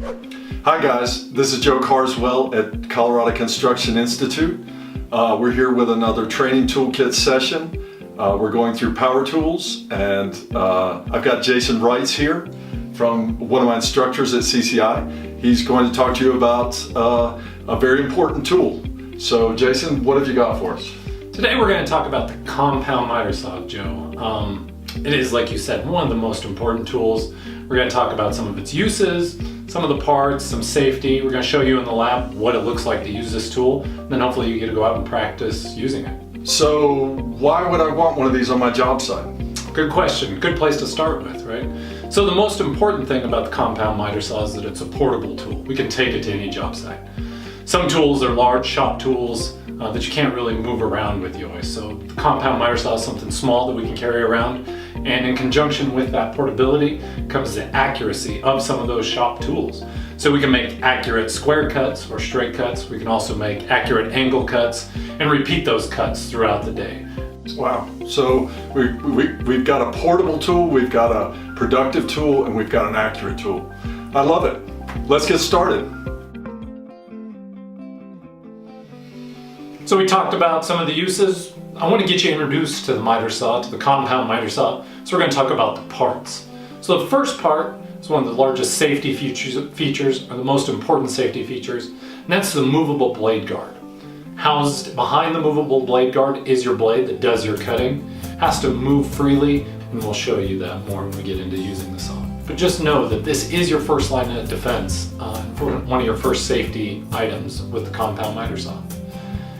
Hi guys, this is Joe Carswell at Colorado Construction Institute. We're here with another training toolkit session. We're going through power tools, and I've got Jason Wrights here from one of my instructors at CCI. He's going to talk to you about a very important tool. So Jason, what have you got for us? Today we're going to talk about the compound miter saw, Joe. It is, like you said, one of the most important tools. We're going to talk about some of its uses, some of the parts, some safety. We're going to show you in the lab what it looks like to use this tool, and then hopefully you get to go out and practice using it. So why would I want one of these on my job site? Good question. Good place to start with, right? So the most important thing about the compound miter saw is that it's a portable tool. We can take it to any job site. Some tools are large shop tools that you can't really move around with you always. So the compound miter saw is something small that we can carry around, and in conjunction with that portability comes the accuracy of some of those shop tools. So we can make accurate square cuts or straight cuts. We can also make accurate angle cuts and repeat those cuts throughout the day. Wow, so we've got a portable tool, we've got a productive tool, and we've got an accurate tool. I love it. Let's get started. So we talked about some of the uses. I want to get you introduced to the miter saw, to the compound miter saw. So we're going to talk about the parts. So the first part is one of the largest safety features, or the most important safety features, and that's the movable blade guard. Housed behind the movable blade guard is your blade that does your cutting. It has to move freely, and we'll show you that more when we get into using the saw. But just know that this is your first line of defense, one of your first safety items with the compound miter saw.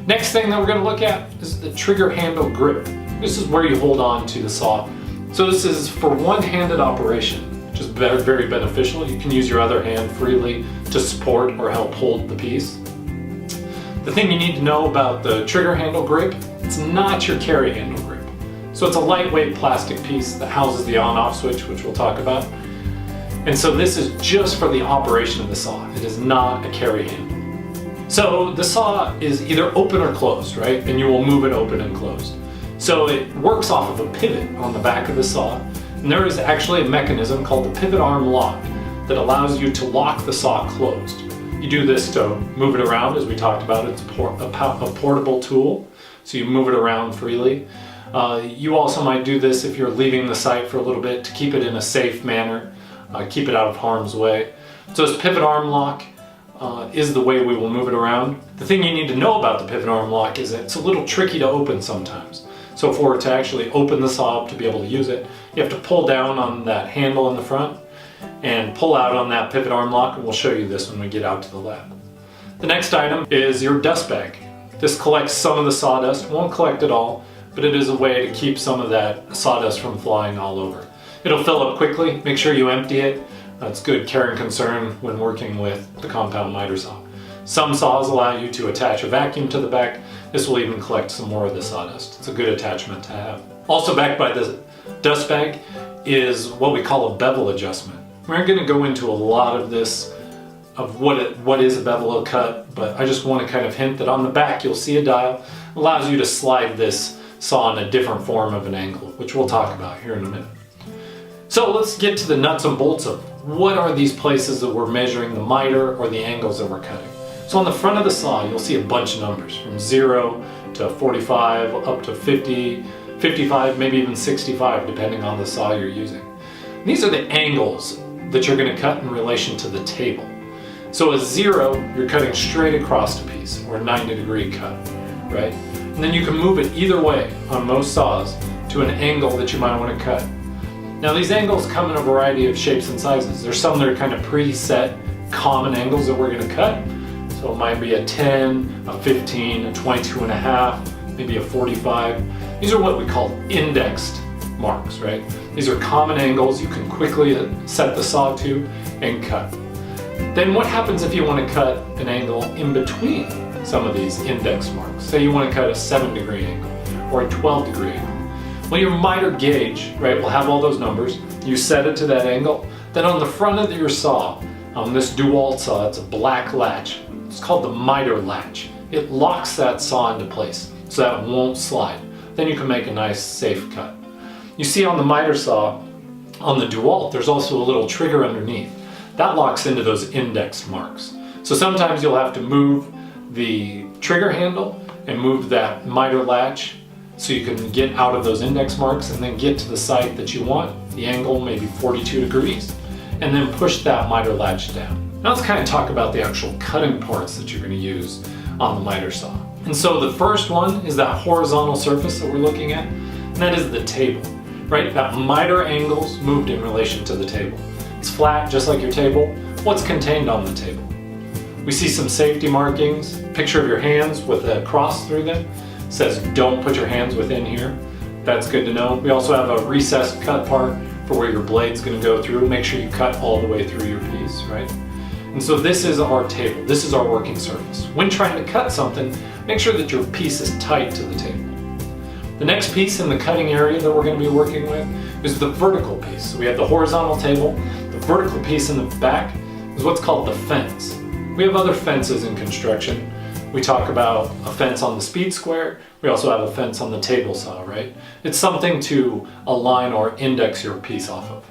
Next thing that we're going to look at is the trigger handle grip. This is where you hold on to the saw. So this is for one-handed operation, which is very beneficial. You can use your other hand freely to support or help hold the piece. The thing you need to know about the trigger handle grip, it's not your carry handle grip. So it's a lightweight plastic piece that houses the on-off switch, which we'll talk about. And so this is just for the operation of the saw. It is not a carry handle. So the saw is either open or closed, right? And you will move it open and closed. So it works off of a pivot on the back of the saw. And there is actually a mechanism called the pivot arm lock that allows you to lock the saw closed. You do this to move it around, as we talked about. It's a portable tool, so you move it around freely. You also might do this if you're leaving the site for a little bit to keep it in a safe manner, keep it out of harm's way. So this pivot arm lock is the way we will move it around. The thing you need to know about the pivot arm lock is that it's a little tricky to open sometimes. So for it to actually open the saw up to be able to use it, you have to pull down on that handle in the front and pull out on that pivot arm lock, and we'll show you this when we get out to the lab. The next item is your dust bag. This collects some of the sawdust. It won't collect it all, but it is a way to keep some of that sawdust from flying all over. It'll fill up quickly. Make sure you empty it. That's good care and concern when working with the compound miter saw. Some saws allow you to attach a vacuum to the back. This will even collect some more of the sawdust. It's a good attachment to have. Also backed by the dust bag is what we call a bevel adjustment. We're going to go into a lot of this, of what is a bevel cut, but I just want to kind of hint that on the back you'll see a dial. It allows you to slide this saw in a different form of an angle, which we'll talk about here in a minute. So let's get to the nuts and bolts of what are these places that we're measuring the miter or the angles that we're cutting. So on the front of the saw, you'll see a bunch of numbers from 0 to 45, up to 50, 55, maybe even 65, depending on the saw you're using. And these are the angles that you're going to cut in relation to the table. So a 0, you're cutting straight across the piece, or a 90-degree cut, right? And then you can move it either way on most saws to an angle that you might want to cut. Now these angles come in a variety of shapes and sizes. There's some that are kind of preset common angles that we're going to cut. So it might be a 10, a 15, a 22 and a half, maybe a 45. These are what we call indexed marks, right? These are common angles you can quickly set the saw to and cut. Then what happens if you want to cut an angle in between some of these index marks? Say you want to cut a 7-degree angle or a 12-degree angle. Well, your miter gauge, right, will have all those numbers. You set it to that angle. Then on the front of your saw, on this DeWalt saw, it's a black latch. It's called the miter latch. It locks that saw into place so that it won't slide. Then you can make a nice, safe cut. You see on the miter saw, on the DeWalt, there's also a little trigger underneath. that locks into those index marks. So sometimes you'll have to move the trigger handle and move that miter latch so you can get out of those index marks and then get to the site that you want, the angle maybe 42 degrees, and then push that miter latch down. Now let's kind of talk about the actual cutting parts that you're going to use on the miter saw. And so the first one is that horizontal surface that we're looking at, and that is the table, right? That miter angle's moved in relation to the table. It's flat just like your table. What's contained on the table? We see some safety markings, picture of your hands with a cross through them. It says don't put your hands within here. That's good to know. We also have a recessed cut part for where your blade's going to go through. Make sure you cut all the way through your piece, right? And so this is our table. This is our working surface. When trying to cut something, make sure that your piece is tight to the table. The next piece in the cutting area that we're going to be working with is the vertical piece. So we have the horizontal table. The vertical piece in the back is what's called the fence. We have other fences in construction. We talk about a fence on the speed square. We also have a fence on the table saw, right? It's something to align or index your piece off of.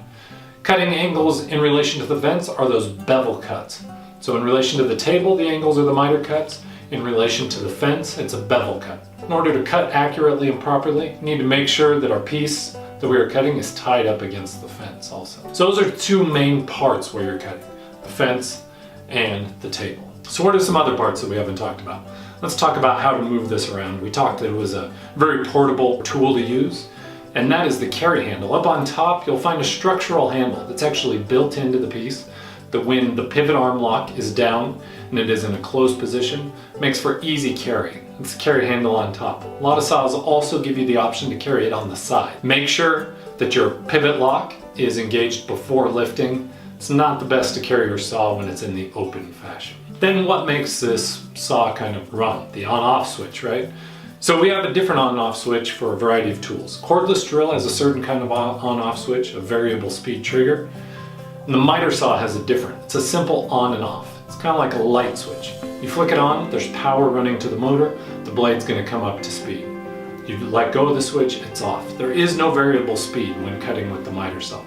Cutting angles in relation to the fence are those bevel cuts. So in relation to the table, the angles are the miter cuts. In relation to the fence, it's a bevel cut. In order to cut accurately and properly, we need to make sure that our piece that we are cutting is tied up against the fence also. So those are two main parts where you're cutting, the fence and the table. So what are some other parts that we haven't talked about? Let's talk about how to move this around. We talked that it was a very portable tool to use, and that is the carry handle. Up on top, you'll find a structural handle that's actually built into the piece that when the pivot arm lock is down and it is in a closed position, makes for easy carrying. It's the carry handle on top. A lot of saws also give you the option to carry it on the side. Make sure that your pivot lock is engaged before lifting. It's not the best to carry your saw when it's in the open fashion. Then what makes this saw kind of run? The on-off switch, right? So we have a different on-off switch for a variety of tools. Cordless drill has a certain kind of on-off switch, a variable speed trigger. And the miter saw has a different. It's a simple on and off. It's kind of like a light switch. You flick it on, there's power running to the motor, the blade's going to come up to speed. You let go of the switch, it's off. There is no variable speed when cutting with the miter saw.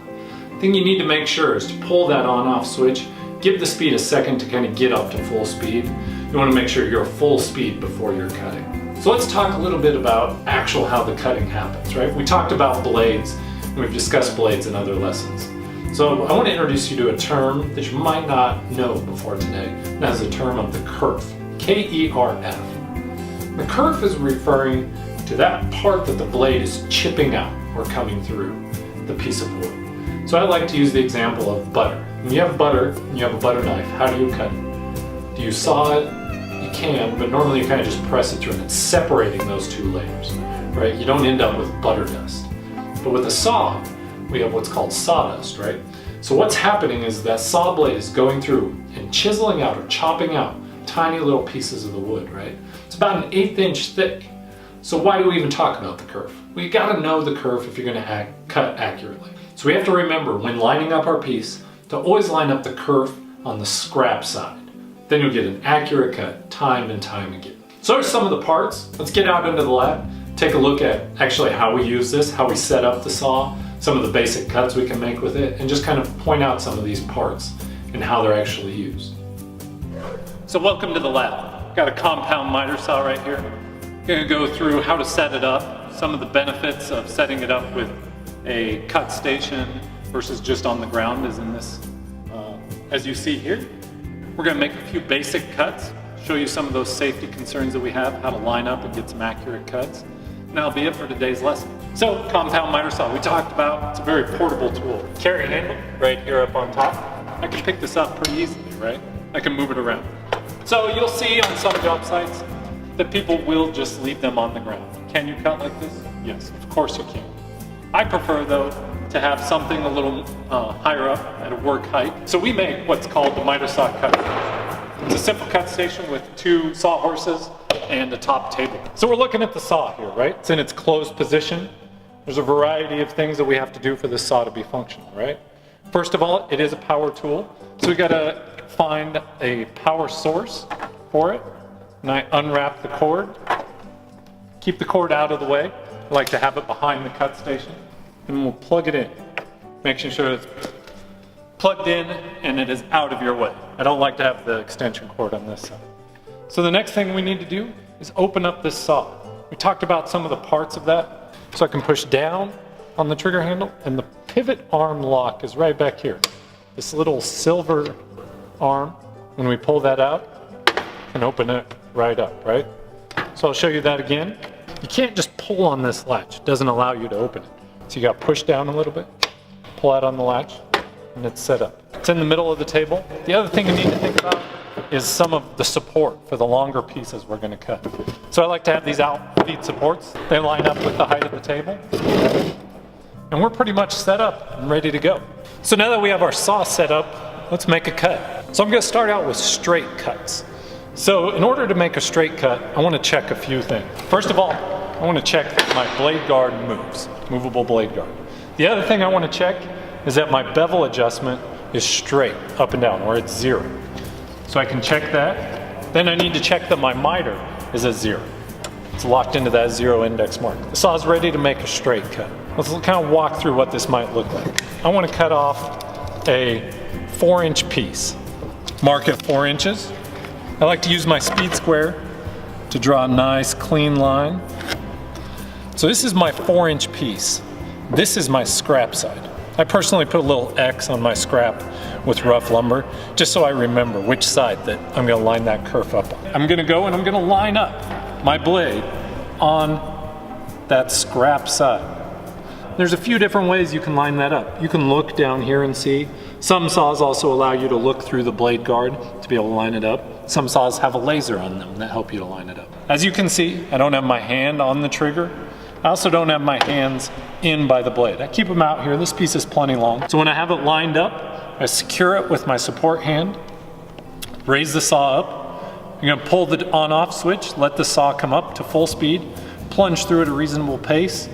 The thing you need to make sure is to pull that on-off switch, give the speed a second to kind of get up to full speed. You want to make sure you're full speed before you're cutting. So let's talk a little bit about actual how the cutting happens, right? We talked about blades, and we've discussed blades in other lessons. So I want to introduce you to a term that you might not know before today, and that is the term of the kerf, K-E-R-F. The kerf is referring to that part that the blade is chipping out or coming through the piece of wood. So I like to use the example of butter. When you have butter and you have a butter knife, how do you cut it? Do you saw it? You can, but normally you kind of just press it through and it's separating those two layers, right? You don't end up with butter dust. But with a saw, we have what's called sawdust, right? So what's happening is that saw blade is going through and chiseling out or chopping out tiny little pieces of the wood, right? It's about an 1/8 inch thick. So why do we even talk about the kerf? Well, you gotta know the kerf if you're gonna cut accurately. So we have to remember when lining up our piece to always line up the kerf on the scrap side. Then you'll get an accurate cut time and time again. So there's some of the parts. Let's get out into the lab, take a look at actually how we use this, how we set up the saw, some of the basic cuts we can make with it, and just kind of point out some of these parts and how they're actually used. So welcome to the lab. Got a compound miter saw right here. Gonna go through how to set it up, some of the benefits of setting it up with a cut station versus just on the ground as in this, as you see here. We're gonna make a few basic cuts, show you some of those safety concerns that we have, how to line up and get some accurate cuts. And that'll be it for today's lesson. So, compound miter saw, we talked about, it's a very portable tool. Carry handle right here up on top. I can pick this up pretty easily, right? I can move it around. So you'll see on some job sites that people will just leave them on the ground. Can you cut like this? Yes, of course you can. I prefer though to have something a little higher up at a work height. So we make what's called the miter saw cut station. It's a simple cut station with 2 sawhorses and a top table. So we're looking at the saw here, right? It's in its closed position. There's a variety of things that we have to do for this saw to be functional, right? First of all, it is a power tool. So we gotta find a power source for it. And I unwrap the cord. Keep the cord out of the way. I like to have it behind the cut station. And we'll plug it in, making sure it's plugged in and it is out of your way. I don't like to have the extension cord on this side. So the next thing we need to do is open up this saw. We talked about some of the parts of that. So I can push down on the trigger handle, and the pivot arm lock is right back here. This little silver arm, when we pull that out, and open it right up, right? So I'll show you that again. You can't just pull on this latch. It doesn't allow you to open it. So you got to push down a little bit, pull out on the latch, and it's set up. It's in the middle of the table. The other thing you need to think about is some of the support for the longer pieces we're going to cut. So I like to have these out feet supports. They line up with the height of the table. And we're pretty much set up and ready to go. So now that we have our saw set up, let's make a cut. So I'm going to start out with straight cuts. So in order to make a straight cut, I want to check a few things. First of all, I want to check that my blade guard moves, movable blade guard. The other thing I want to check is that my bevel adjustment is straight, up and down, or it's 0. So I can check that. Then I need to check that my miter is at 0. It's locked into that 0 index mark. The saw is ready to make a straight cut. Let's kind of walk through what this might look like. I want to cut off a 4-inch piece. Mark it 4 inches. I like to use my speed square to draw a nice clean line. So this is my 4-inch piece. This is my scrap side. I personally put a little X on my scrap with rough lumber, just so I remember which side that I'm going to line that kerf up on. I'm going to go and I'm going to line up my blade on that scrap side. There's a few different ways you can line that up. You can look down here and see. Some saws also allow you to look through the blade guard to be able to line it up. Some saws have a laser on them that help you to line it up. As you can see, I don't have my hand on the trigger. I also don't have my hands in by the blade. I keep them out here. This piece is plenty long. So when I have it lined up, I secure it with my support hand, raise the saw up. You're gonna pull the on-off switch, let the saw come up to full speed, plunge through at a reasonable pace,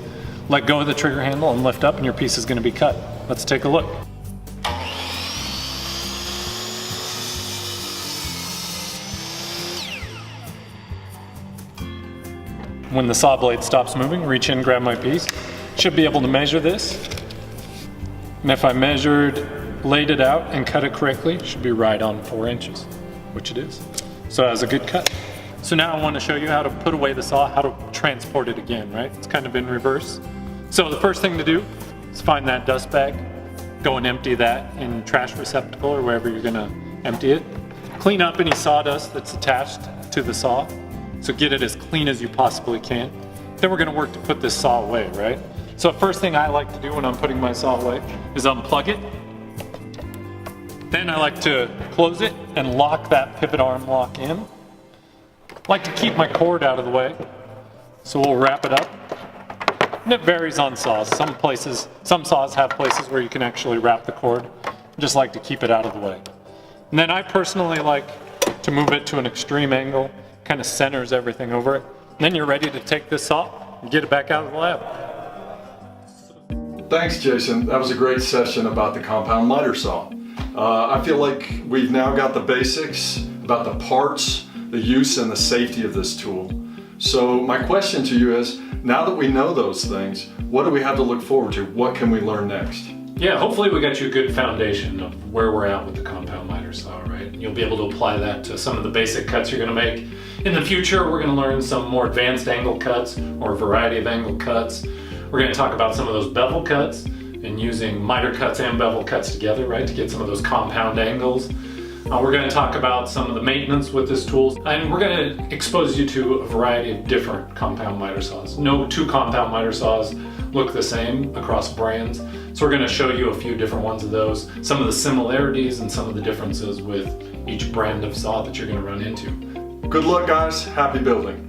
let go of the trigger handle and lift up, and your piece is gonna be cut. Let's take a look. When the saw blade stops moving, reach in, grab my piece. Should be able to measure this. And if I measured, laid it out, and cut it correctly, it should be right on 4 inches, which it is. So that was a good cut. So now I want to show you how to put away the saw, how to transport it again, right? It's kind of in reverse. So the first thing to do is find that dust bag, go and empty that in trash receptacle or wherever you're gonna empty it. Clean up any sawdust that's attached to the saw. So get it as clean as you possibly can. Then we're gonna work to put this saw away, right? So the first thing I like to do when I'm putting my saw away is unplug it. Then I like to close it and lock that pivot arm lock in. I like to keep my cord out of the way. So we'll wrap it up. And it varies on saws. Some saws have places where you can actually wrap the cord. I just like to keep it out of the way. And then I personally like to move it to an extreme angle, kind of centers everything over it. And then you're ready to take this saw and get it back out of the lab. Thanks, Jason. That was a great session about the compound miter saw. I feel like we've now got the basics about the parts, the use, and the safety of this tool. So my question to you is, now that we know those things, what do we have to look forward to? What can we learn next? Yeah, hopefully we got you a good foundation of where we're at with the compound miter saw, right? You'll be able to apply that to some of the basic cuts you're gonna make. In the future, we're gonna learn some more advanced angle cuts or a variety of angle cuts. We're gonna talk about some of those bevel cuts and using miter cuts and bevel cuts together, right, to get some of those compound angles. We're gonna talk about some of the maintenance with this tool, and we're gonna expose you to a variety of different compound miter saws. No two compound miter saws look the same across brands. So we're gonna show you a few different ones of those, some of the similarities and some of the differences with each brand of saw that you're gonna run into. Good luck, guys. Happy building.